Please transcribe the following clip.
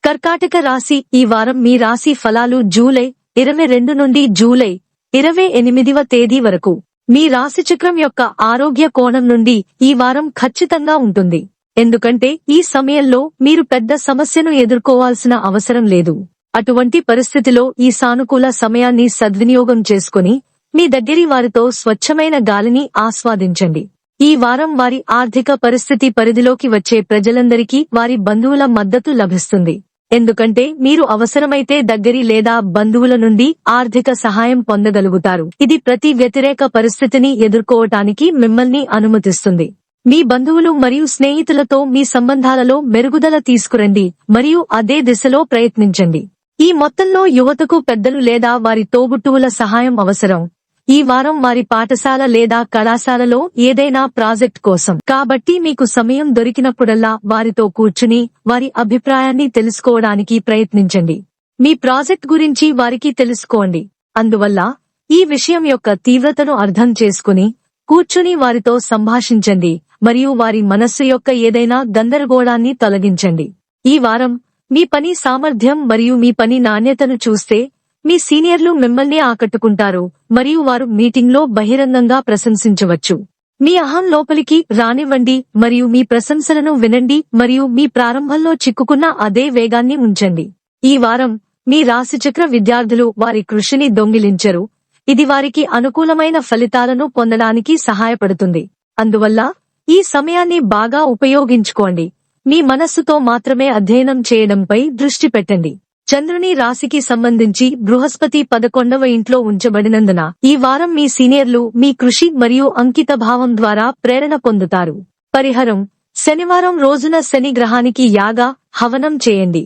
కర్కాటక రాశి. ఈ వారం మీ రాశి ఫలాలు జూలై 22 నుండి జూలై 28వ తేదీ వరకు. మీ రాశిచక్రం యొక్క ఆరోగ్య కోణం నుండి ఈ వారం ఖచ్చితంగా ఉంటుంది. ఎందుకంటే ఈ సమయంలో మీరు పెద్ద సమస్యను ఎదుర్కోవాల్సిన అవసరం లేదు. అటువంటి పరిస్థితిలో ఈ సానుకూల సమయాన్ని సద్వినియోగం చేసుకుని మీ దగ్గరి వారితో స్వచ్ఛమైన గాలిని ఆస్వాదించండి. ఈ వారం వారి ఆర్థిక పరిస్థితి పరిధిలోకి వచ్చే ప్రజలందరికీ వారి బంధువుల మద్దతు లభిస్తుంది. ఎందుకంటే మీరు అవసరమైతే దగ్గరి లేదా బంధువుల నుండి ఆర్థిక సహాయం పొందగలుగుతారు. ఇది ప్రతి వ్యతిరేక పరిస్థితిని ఎదుర్కోవటానికి మిమ్మల్ని అనుమతిస్తుంది. మీ బంధువులు మరియు స్నేహితులతో మీ సంబంధాలలో మెరుగుదల తీసుకురండి మరియు అదే దిశలో ప్రయత్నించండి. ఈ మొత్తంలో యువతకు పెద్దలు లేదా వారి తోబుట్టువుల సహాయం అవసరం. ఈ వారం వారి పాఠశాల లేదా కళాశాలలో ఏదైనా ప్రాజెక్ట్ కోసం. కాబట్టి మీకు సమయం దొరికినప్పుడల్లా వారితో కూర్చుని వారి అభిప్రాయాన్ని తెలుసుకోవడానికి ప్రయత్నించండి. మీ ప్రాజెక్ట్ గురించి వారికి తెలుసుకోండి. అందువల్ల ఈ విషయం యొక్క తీవ్రతను అర్థం చేసుకుని కూర్చుని వారితో సంభాషించండి మరియు వారి మనస్సు యొక్క ఏదైనా గందరగోళాన్ని తొలగించండి. ఈ వారం మీ పని సామర్థ్యం మరియు మీ పని నాణ్యతను చూస్తే మీ సీనియర్లు మిమ్మల్ని ఆకట్టుకుంటారు మరియు వారు మీటింగ్లో బహిరంగంగా ప్రశంసించవచ్చు. మీ అహం లోపలికి రానివ్వండి మరియు మీ ప్రశంసలను వినండి మరియు మీ ప్రారంభంలో చిక్కుకున్న అదే వేగాన్ని ఉంచండి. ఈ వారం మీ రాశిచక్ర విద్యార్థులు వారి కృషిని దొంగిలించరు. ఇది వారికి అనుకూలమైన ఫలితాలను పొందడానికి సహాయపడుతుంది. అందువల్ల ఈ సమయాన్ని బాగా ఉపయోగించుకోండి. మీ మనస్సుతో మాత్రమే అధ్యయనం చేయడంపై దృష్టి పెట్టండి. చంద్రుని రాశికి సంబంధించి బృహస్పతి 11వ ఇంట్లో ఉంచబడినందున ఈ వారం మీ సీనియర్లు మీ కృషి మరియు అంకిత భావం ద్వారా ప్రేరణ పొందుతారు. పరిహారం: శనివారం రోజున శని గ్రహానికి యాగ హవనం చేయండి.